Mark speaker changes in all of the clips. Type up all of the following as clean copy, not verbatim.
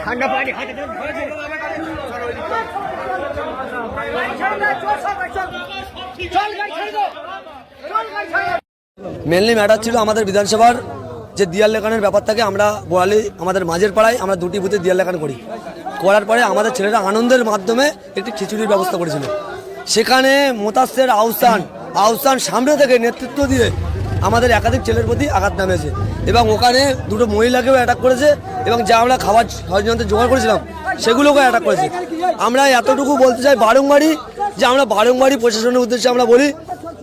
Speaker 1: ঠান্ডা পানি
Speaker 2: mainly matter ছিল আমাদের বিধানসভার যে দিয়াল লেখানের ব্যাপার থাকে। আমরা বোয়ালি আমাদের মাঝের পাড়ায় আমরা 2টি বুথে দিয়াল লেখান করার পরে আমাদের ছেলেরা আনন্দের মাধ্যমে একটি খিচুড়ির ব্যবস্থা করেছিল। সেখানে মোতাসের আহসান সামনে থেকে নেতৃত্ব দিয়ে আমাদের একাধিক ছেলের প্রতি আঘাত নামেছে এবং ওখানে 2টো মহিলাকেও অ্যাটাক করেছে এবং যা আমরা খাবার ষড়যন্ত্র জোগাড় করেছিলাম সেগুলোকেও অ্যাটাক করেছে। আমরা এতটুকু বলতে চাই বারংবারই প্রশাসনের উদ্দেশ্যে আমরা বলি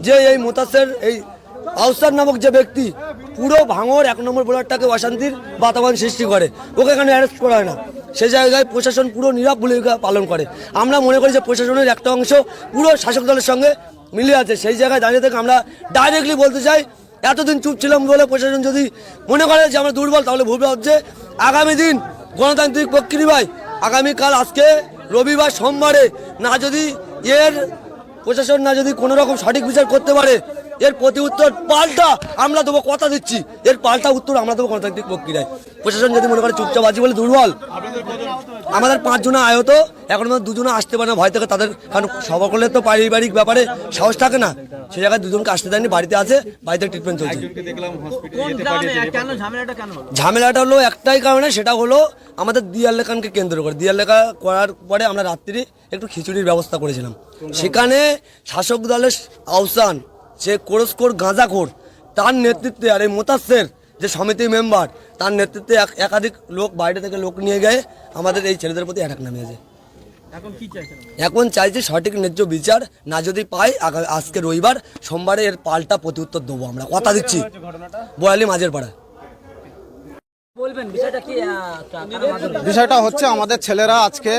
Speaker 2: যে এই মোতাসের এই আহসান নামক যে ব্যক্তি পুরো ভাঙড় 1 নম্বর ব্লকটাকে অশান্তির বাতাবরণ সৃষ্টি করে, ওকে এখানে অ্যারেস্ট করা হয় না। সেই জায়গায় প্রশাসন পুরো নীরব ভূমিকা পালন করে। আমরা মনে করি যে প্রশাসনের একটা অংশ পুরো শাসক দলের সঙ্গে মিলে আছে। সেই জায়গায় দাঁড়িয়ে থেকে আমরা ডাইরেক্টলি বলতে চাই, এতদিন চুপ ছিলাম বলে প্রশাসন যদি মনে করে যে আমরা দুর্বল তাহলে ভুল ভাবছে। আগামী দিন গণতান্ত্রিক প্রক্রিয়ায় আগামীকাল আজকে রবিবার সোমবারে না যদি এর প্রশাসন না যদি কোনো রকম সঠিক বিচার করতে পারে এর প্রতি উত্তর পাল্টা আমরা দেবো, কথা দিচ্ছি, এর পাল্টা উত্তর আমরা দেবো গণতান্ত্রিক প্রক্রিয়ায়। প্রশাসন যদি মনে করে চুপচাপ আছি বলে দুর্বল, আমাদের 5 জন আহত, এখন 2 জন আসতে পারে না ভয় থেকে তাদের, কারণ সবার করলে তো পারিবারিক ব্যাপারে সাহস থাকে না। সেই জায়গায় 2 জনকে আসতে দেয়নি, বাড়িতে আছে, বাড়িতে ট্রিটমেন্ট চলছে। ঝামেলাটা হলো একটাই কারণে, সেটা হলো আমাদের দিয়াল লেখানকে কেন্দ্র করে। দিয়াল লেখা করার পরে আমরা রাত্রি একটু খিচুড়ির ব্যবস্থা করেছিলাম। সেখানে শাসক দলের আহসান, সে কোরসকোর গাঁজাখোর, তার নেতৃত্বে আর এই মোতাসের যে সমিতি মেম্বার তার নেতৃত্বে একাধিক লোক বাইরে থেকে লোক নিয়ে গিয়ে আমাদের এই ছেলেদের প্রতি অ্যাটাক নামিয়েছে। এখন চাইছি সঠিক ন্যায্য বিচার, না যদি পাই আজকে রবিবার সোমবারে এর পাল্টা প্রতি উত্তর দেবো, আমরা কথা দিচ্ছি। বোয়ালি মাঝের পাড়া
Speaker 3: বিষয়টা হচ্ছে আমাদের ছেলেরা আজকে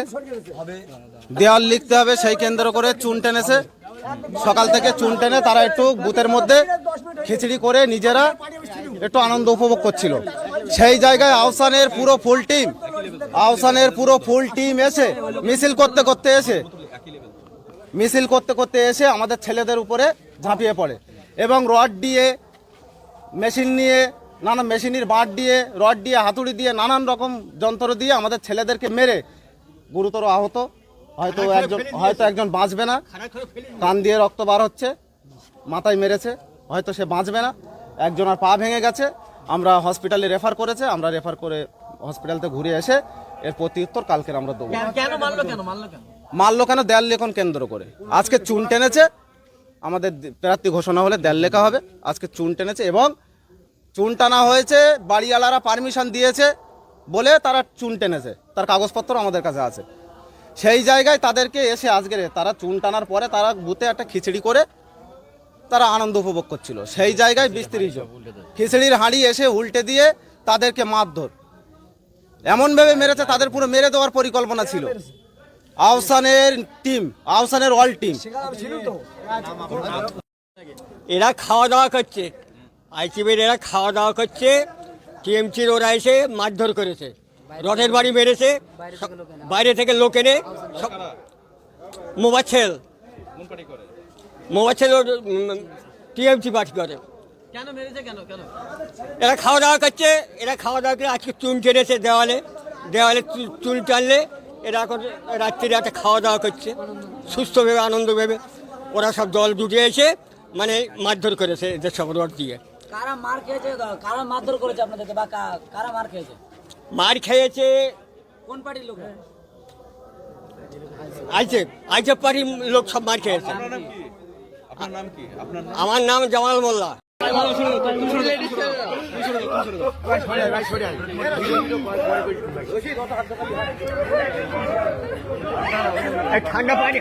Speaker 3: দেওয়াল লিখতে হবে সেই কেন্দ্র করে চুন টেনেছে। সকাল থেকে চুন টেনে তারা একটু বুথের মধ্যে খিচড়ি করে নিজেরা একটু আনন্দ উপভোগ করছিল। সেই জায়গায় আহসানের পুরো ফুল টিম এসে মিছিল করতে এসে আমাদের ছেলেদের উপরে ঝাঁপিয়ে পড়ে এবং রড দিয়ে, মেশিন নিয়ে, নানা মেশিনের বাঁট দিয়ে, রড দিয়ে, হাতুড়ি দিয়ে, নানান রকম যন্ত্র দিয়ে আমাদের ছেলেদেরকে মেরে গুরুতর আহত। হয়তো একজন বাঁচবে না, কান দিয়ে রক্ত বার হচ্ছে, মাথায় মেরেছে, হয়তো সে বাঁচবে না। একজনের পা ভেঙে গেছে, আমরা হসপিটালে রেফার করেছে, আমরা রেফার করে হসপিটাল থেকে ঘুরে এসে এর প্রতি উত্তর কালকের আমরা দেবো। মারলো কেন? দেয়াল লেখন কেন্দ্র করে আজকে চুন টেনেছে। আমাদের প্রার্থী ঘোষণা হলে দেয়াল লেখা হবে। আজকে চুন টেনেছে এবং চুন টানা হয়েছে, বাড়িওয়ালারা পারমিশন দিয়েছে বলে তারা চুন টেনেছে, তার কাগজপত্র আমাদের কাছে আছে। সেই জায়গায় তাদেরকে এসে আজকে তারা চুন টানার পরে তারা বুথে একটা খিচড়ি করে তারা আনন্দ উপভোগ করছিল। সেই জায়গায় 20-30 জন খিচড়ির হাঁড়ি এসে উল্টে দিয়ে তাদেরকে মারধর এমনভাবে মেরেছে, তাদের পুরো মেরে দেওয়ার পরিকল্পনা ছিল। আহসানের অল টিম
Speaker 1: এরা খাওয়া দাওয়া করছে, আইসিবির এরা খাওয়া দাওয়া করছে, টিএমসির ওরা এসে মারধর করেছে, রথের বাড়ি মেরেছে, বাইরে থেকে লোক এনে মোবাচ্ছেল টিএমসি পার্টি করে। এরা খাওয়া দাওয়া করছে, করে আজকে চুন টেনেছে, দেওয়ালে চুন টানলে এরা এখন রাত্রিরে একটা খাওয়া দাওয়া করছে সুস্থ ভেবে, আনন্দ ভেবে। ওরা সব দল জুটে এসে মানে মারধর করেছে এদের সব রড দিয়ে।
Speaker 4: কারা মার খেয়েছে, কারা মারধর করেছে আপনাদেরকে, বা কারা মার খেয়েছে?
Speaker 1: মার খেয়েছে
Speaker 4: কোন পার্টির লোক?
Speaker 1: আইসেফ পার্টির লোক সব মার খেয়েছে। আমার নাম জামাল মোল্লা। ঠান্ডা পানি